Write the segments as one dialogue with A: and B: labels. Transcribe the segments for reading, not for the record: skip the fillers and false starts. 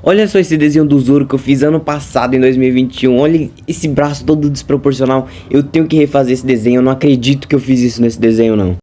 A: Olha só esse desenho do Zoro que eu fiz ano passado, em 2021. Olha esse braço todo desproporcional. Eu tenho que refazer esse desenho. Eu não acredito que eu fiz isso nesse desenho, não.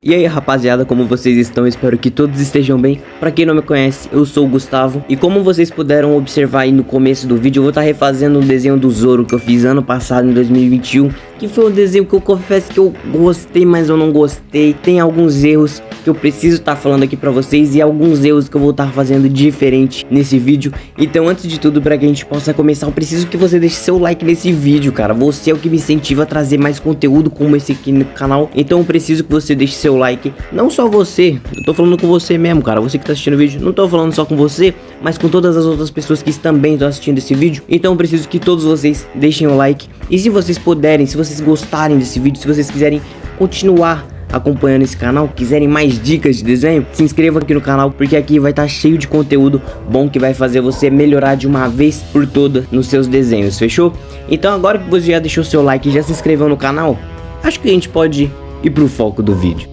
A: E aí, rapaziada, como vocês estão? Espero que todos estejam bem. Pra quem não me conhece, eu sou o Gustavo. E como vocês puderam observar aí no começo do vídeo, eu vou estar refazendo um desenho do Zoro que eu fiz ano passado, em 2021. Que foi um desenho que eu confesso que eu gostei, mas eu não gostei. Tem alguns erros que eu preciso estar falando aqui pra vocês e alguns erros que eu vou estar fazendo diferente nesse vídeo. Então, antes de tudo, pra que a gente possa começar, eu preciso que você deixe seu like nesse vídeo, cara. Você é o que me incentiva a trazer mais conteúdo como esse aqui no canal. Então, eu preciso que você deixe seu like. Não só você, eu tô falando com você mesmo, cara. Você que tá assistindo o vídeo, não tô falando só com você, mas com todas as outras pessoas que também estão assistindo esse vídeo. Então, eu preciso que todos vocês deixem o like. E se vocês puderem, se vocês gostarem desse vídeo, se vocês quiserem continuar acompanhando esse canal, quiserem mais dicas de desenho, se inscreva aqui no canal, porque aqui vai estar cheio de conteúdo bom que vai fazer você melhorar de uma vez por toda nos seus desenhos, fechou? Então agora que você já deixou seu like e já se inscreveu no canal, acho que a gente pode ir pro foco do vídeo.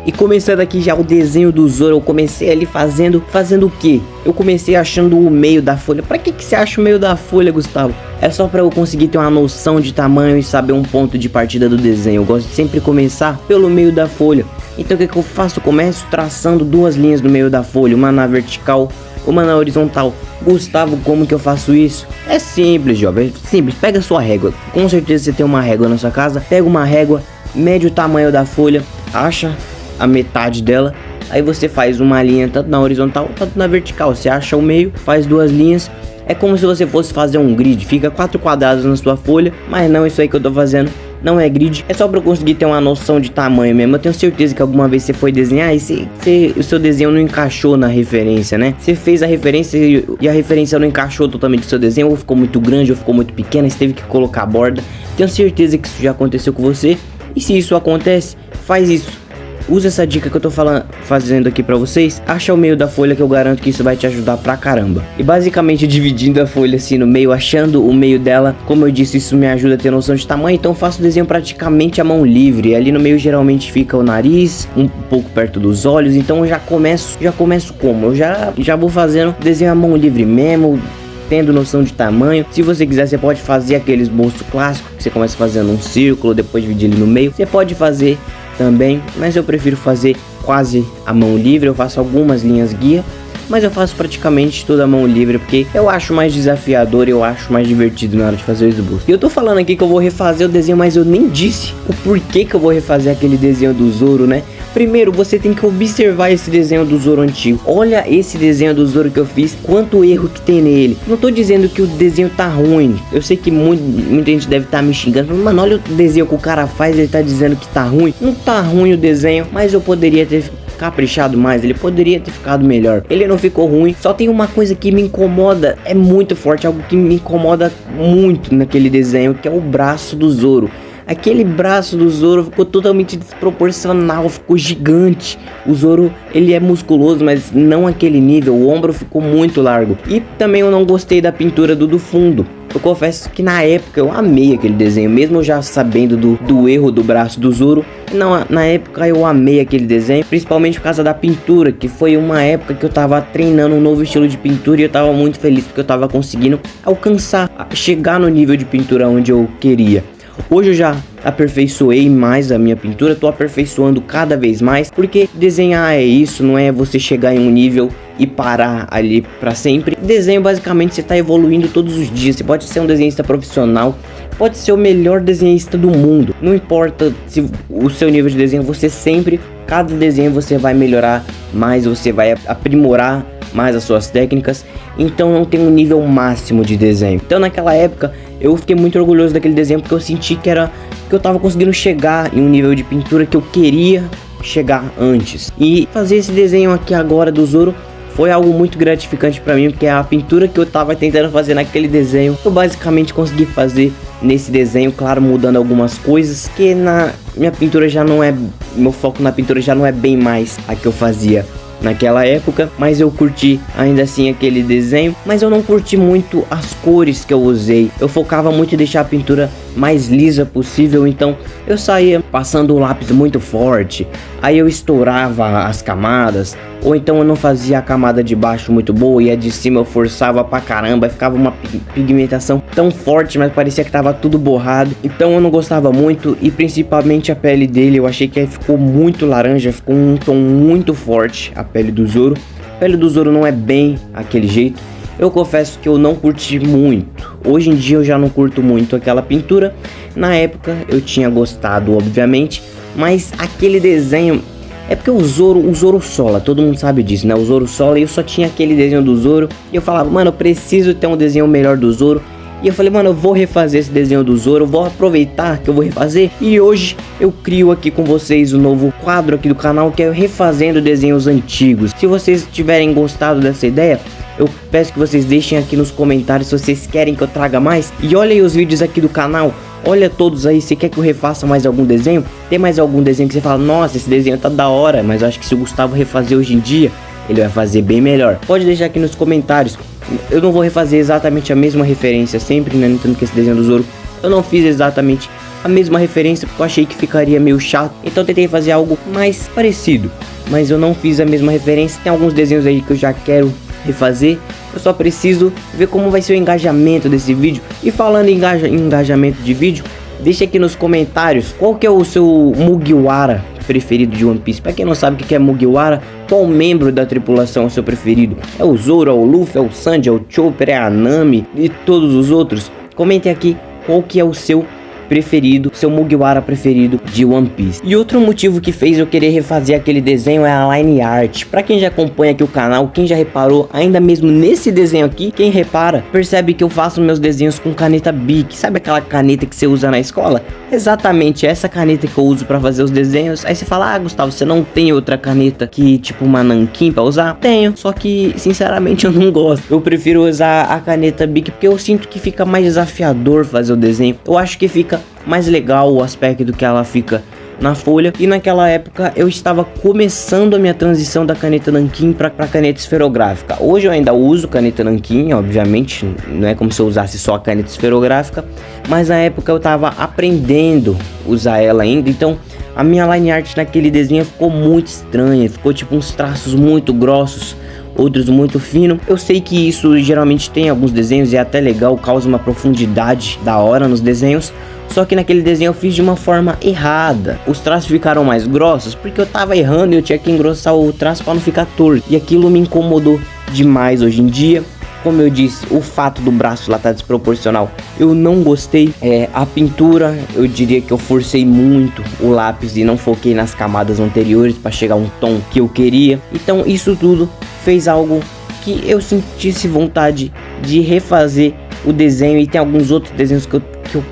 A: E começando aqui já o desenho do Zoro, eu comecei ali fazendo o que? Eu comecei achando o meio da folha. Pra que você acha o meio da folha, Gustavo? É só pra eu conseguir ter uma noção de tamanho e saber um ponto de partida do desenho. Eu gosto de sempre começar pelo meio da folha. Então o que eu faço? Eu começo traçando duas linhas no meio da folha, uma na vertical, uma na horizontal. Gustavo, como que eu faço isso? É simples, jovem, é simples. Pega a sua régua, com certeza você tem uma régua na sua casa. Pega uma régua, mede o tamanho da folha, acha a metade dela, aí você faz uma linha tanto na horizontal, tanto na vertical. Você acha o meio, faz duas linhas. É como se você fosse fazer um grid, fica 4 quadrados na sua folha, mas não, isso aí que eu tô fazendo não é grid, é só pra eu conseguir ter uma noção de tamanho mesmo. Eu tenho certeza que alguma vez você foi desenhar e o seu desenho não encaixou na referência, né? Você fez a referência e a referência não encaixou totalmente no seu desenho, ou ficou muito grande, ou ficou muito pequena, você teve que colocar a borda. Tenho certeza que isso já aconteceu com você, e se isso acontece, faz isso. Usa essa dica que eu tô fazendo aqui pra vocês. Acha o meio da folha, que eu garanto que isso vai te ajudar pra caramba. E basicamente dividindo a folha assim no meio, achando o meio dela, como eu disse, isso me ajuda a ter noção de tamanho. Então eu faço o desenho praticamente à mão livre. E ali no meio geralmente fica o nariz, um pouco perto dos olhos. Então eu já começo como? Eu já vou fazendo desenho à mão livre mesmo, tendo noção de tamanho. Se você quiser, você pode fazer aquele esboço clássico, que você começa fazendo um círculo, depois dividir ele no meio. Você pode fazer também, mas eu prefiro fazer quase a mão livre. Eu faço algumas linhas guia, mas eu faço praticamente toda a mão livre, porque eu acho mais desafiador, eu acho mais divertido na hora de fazer o esboço. E eu tô falando aqui que eu vou refazer o desenho, mas eu nem disse o porquê que eu vou refazer aquele desenho do Zoro, né? Primeiro, você tem que observar esse desenho do Zoro antigo. Olha esse desenho do Zoro que eu fiz, quanto erro que tem nele. Não tô dizendo que o desenho tá ruim. Eu sei que muita gente deve estar me xingando. Mano, olha o desenho que o cara faz, ele tá dizendo que tá ruim. Não tá ruim o desenho, mas eu poderia ter caprichado mais, ele poderia ter ficado melhor. Ele não ficou ruim, só tem uma coisa que me incomoda, é muito forte, algo que me incomoda muito naquele desenho, que é o braço do Zoro. Aquele braço do Zoro ficou totalmente desproporcional, ficou gigante. O Zoro, ele é musculoso, mas não aquele nível. O ombro ficou muito largo. E também eu não gostei da pintura do fundo. Eu confesso que na época eu amei aquele desenho, mesmo já sabendo do erro do braço do Zoro. Não, na época eu amei aquele desenho, principalmente por causa da pintura, que foi uma época que eu tava treinando um novo estilo de pintura e eu tava muito feliz porque eu tava conseguindo alcançar, chegar no nível de pintura onde eu queria. Hoje eu já aperfeiçoei mais a minha pintura, tô aperfeiçoando cada vez mais, porque desenhar é isso, não é você chegar em um nível e parar ali pra sempre. Desenho, basicamente, você tá evoluindo todos os dias. Você pode ser um desenhista profissional, pode ser o melhor desenhista do mundo, não importa se o seu nível de desenho, você sempre, cada desenho você vai melhorar mais, você vai aprimorar mais as suas técnicas. Então não tem um nível máximo de desenho. Então naquela época eu fiquei muito orgulhoso daquele desenho, porque eu senti que eu tava conseguindo chegar em um nível de pintura que eu queria chegar antes. E fazer esse desenho aqui agora do Zoro foi algo muito gratificante pra mim, porque a pintura que eu tava tentando fazer naquele desenho, eu basicamente consegui fazer nesse desenho, claro, mudando algumas coisas, que na minha pintura já não é, meu foco na pintura já não é bem mais a que eu fazia naquela época, mas eu curti ainda assim aquele desenho, mas eu não curti muito as cores que eu usei. Eu focava muito em deixar a pintura mais lisa possível, então eu saía passando o lápis muito forte, aí eu estourava as camadas, ou então eu não fazia a camada de baixo muito boa e a de cima eu forçava pra caramba, ficava uma pigmentação tão forte, mas parecia que tava tudo borrado. Então eu não gostava muito, e principalmente a pele dele, eu achei que ficou muito laranja, ficou um tom muito forte a pele do Zoro. A pele do Zoro não é bem aquele jeito. Eu confesso que eu não curti muito. Hoje em dia eu já não curto muito aquela pintura. Na época eu tinha gostado, obviamente, mas aquele desenho... É porque o Zoro sola, todo mundo sabe disso, né? O Zoro sola, e eu só tinha aquele desenho do Zoro. E eu falava, mano, eu preciso ter um desenho melhor do Zoro. E eu falei, mano, eu vou refazer esse desenho do Zoro, vou aproveitar que eu vou refazer. E hoje eu crio aqui com vocês um novo quadro aqui do canal, que é refazendo desenhos antigos. Se vocês tiverem gostado dessa ideia, eu peço que vocês deixem aqui nos comentários se vocês querem que eu traga mais. E olha aí os vídeos aqui do canal, olha todos aí, se quer que eu refaça mais algum desenho. Tem mais algum desenho que você fala, nossa, esse desenho tá da hora, mas eu acho que se o Gustavo refazer hoje em dia, ele vai fazer bem melhor. Pode deixar aqui nos comentários. Eu não vou refazer exatamente a mesma referência sempre, né? Entendo que esse desenho do Zoro eu não fiz exatamente a mesma referência, porque eu achei que ficaria meio chato. Então eu tentei fazer algo mais parecido, mas eu não fiz a mesma referência. Tem alguns desenhos aí que eu já quero refazer. Eu só preciso ver como vai ser o engajamento desse vídeo. E falando em engajamento de vídeo, deixa aqui nos comentários qual que é o seu Mugiwara preferido de One Piece. Pra quem não sabe o que é Mugiwara, qual membro da tripulação é o seu preferido? É o Zoro, é o Luffy, é o Sanji, é o Chopper, é a Nami e todos os outros? Comentem aqui qual que é o seu preferido, seu Mugiwara preferido de One Piece. E outro motivo que fez eu querer refazer aquele desenho é a line art. Pra quem já acompanha aqui o canal, quem já reparou, ainda mesmo nesse desenho aqui, quem repara, percebe que eu faço meus desenhos com caneta Bic. Sabe aquela caneta que você usa na escola? Exatamente essa caneta que eu uso pra fazer os desenhos. Aí você fala, ah, Gustavo, você não tem outra caneta que tipo uma nanquim pra usar? Tenho, só que sinceramente eu não gosto. Eu prefiro usar a caneta Bic porque eu sinto que fica mais desafiador fazer o desenho. Eu acho que fica mais legal o aspecto que ela fica na folha. E naquela época eu estava começando a minha transição da caneta nanquim para caneta esferográfica. Hoje eu ainda uso caneta nanquim, obviamente, não é como se eu usasse só a caneta esferográfica, mas na época eu estava aprendendo a usar ela ainda. Então a minha line art naquele desenho ficou muito estranha, ficou tipo uns traços muito grossos, outros muito finos. Eu sei que isso geralmente tem alguns desenhos e é até legal, causa uma profundidade da hora nos desenhos. Só que naquele desenho eu fiz de uma forma errada. Os traços ficaram mais grossos porque eu tava errando e eu tinha que engrossar o traço para não ficar torto. E aquilo me incomodou demais hoje em dia. Como eu disse, o fato do braço lá tá desproporcional, eu não gostei. A pintura, eu diria que eu forcei muito o lápis e não foquei nas camadas anteriores para chegar a um tom que eu queria. Então isso tudo fez algo que eu sentisse vontade de refazer o desenho. E tem alguns outros desenhos que eu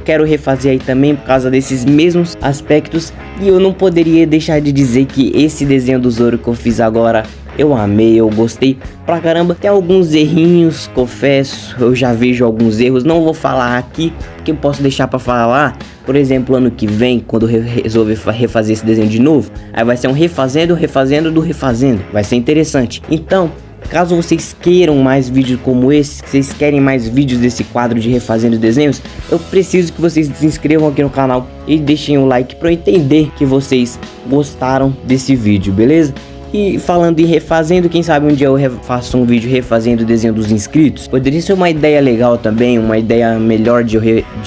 A: quero refazer aí também por causa desses mesmos aspectos. E eu não poderia deixar de dizer que esse desenho do Zoro que eu fiz agora, eu amei, eu gostei pra caramba. Tem alguns errinhos, confesso, eu já vejo alguns erros, não vou falar aqui porque eu posso deixar pra falar, por exemplo, ano que vem, quando eu resolver refazer esse desenho de novo, aí vai ser um refazendo do refazendo, vai ser interessante. Então, caso vocês queiram mais vídeos como esse, se vocês querem mais vídeos desse quadro de refazendo desenhos, eu preciso que vocês se inscrevam aqui no canal e deixem o like para eu entender que vocês gostaram desse vídeo, beleza? E falando em refazendo, quem sabe um dia eu faço um vídeo refazendo o desenho dos inscritos. Poderia ser uma ideia legal também, uma ideia melhor de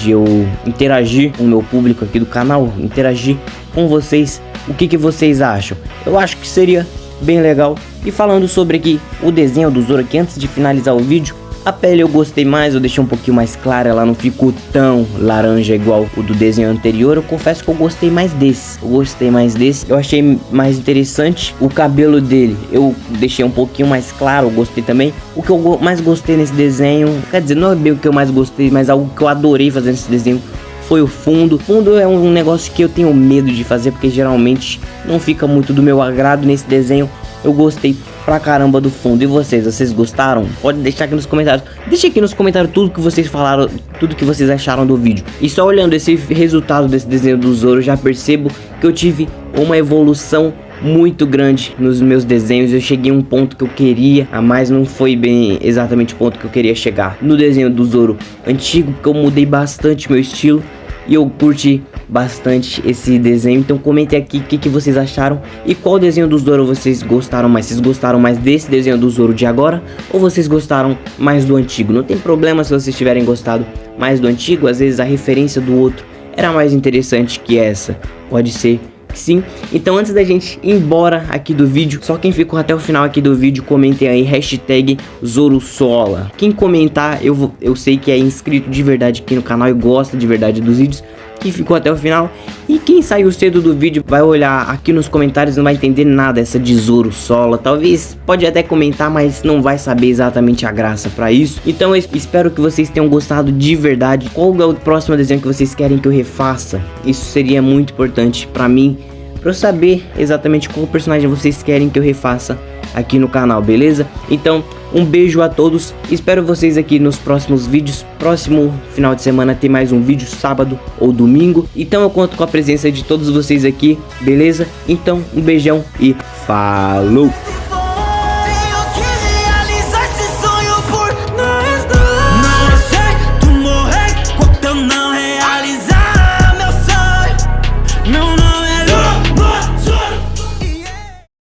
A: eu interagir com o meu público aqui do canal, interagir com vocês. O que vocês acham? Eu acho que seria bem legal. E falando sobre aqui o desenho do Zoro aqui, antes de finalizar o vídeo, a pele eu gostei mais, eu deixei um pouquinho mais clara, ela não ficou tão laranja igual o do desenho anterior. Eu confesso que eu gostei mais desse, eu achei mais interessante. O cabelo dele eu deixei um pouquinho mais claro, eu gostei também. O que eu mais gostei nesse desenho, quer dizer, não é bem o que eu mais gostei, mas algo que eu adorei fazer nesse desenho foi o fundo. Fundo é um negócio que eu tenho medo de fazer, porque geralmente não fica muito do meu agrado. Nesse desenho eu gostei pra caramba do fundo. E vocês gostaram? Pode deixar aqui nos comentários. Deixa aqui nos comentários tudo que vocês falaram, tudo que vocês acharam do vídeo. E só olhando esse resultado desse desenho do Zoro, eu já percebo que eu tive uma evolução muito grande nos meus desenhos. Eu cheguei a um ponto que eu queria, mas não foi bem exatamente o ponto que eu queria chegar no desenho do Zoro antigo, porque eu mudei bastante meu estilo e eu curti bastante esse desenho. Então comentem aqui o que vocês acharam e qual desenho do Zoro vocês gostaram mais. Vocês gostaram mais desse desenho do Zoro de agora ou vocês gostaram mais do antigo? Não tem problema se vocês tiverem gostado mais do antigo, às vezes a referência do outro era mais interessante que essa. Pode ser que sim. Então antes da gente ir embora aqui do vídeo, só quem ficou até o final aqui do vídeo, comentem aí hashtag ZoroSola. Quem comentar, eu sei que é inscrito de verdade aqui no canal e gosta de verdade dos vídeos, que ficou até o final. E quem saiu cedo do vídeo vai olhar aqui nos comentários, não vai entender nada essa de ZoroSola. Talvez pode até comentar, mas não vai saber exatamente a graça pra isso. Então eu espero que vocês tenham gostado de verdade. Qual é o próximo desenho que vocês querem que eu refaça? Isso seria muito importante pra mim, pra eu saber exatamente qual personagem vocês querem que eu refaça aqui no canal, beleza? Então, um beijo a todos, espero vocês aqui nos próximos vídeos. Próximo final de semana tem mais um vídeo, sábado ou domingo. Então eu conto com a presença de todos vocês aqui, beleza? Então, um beijão e falou!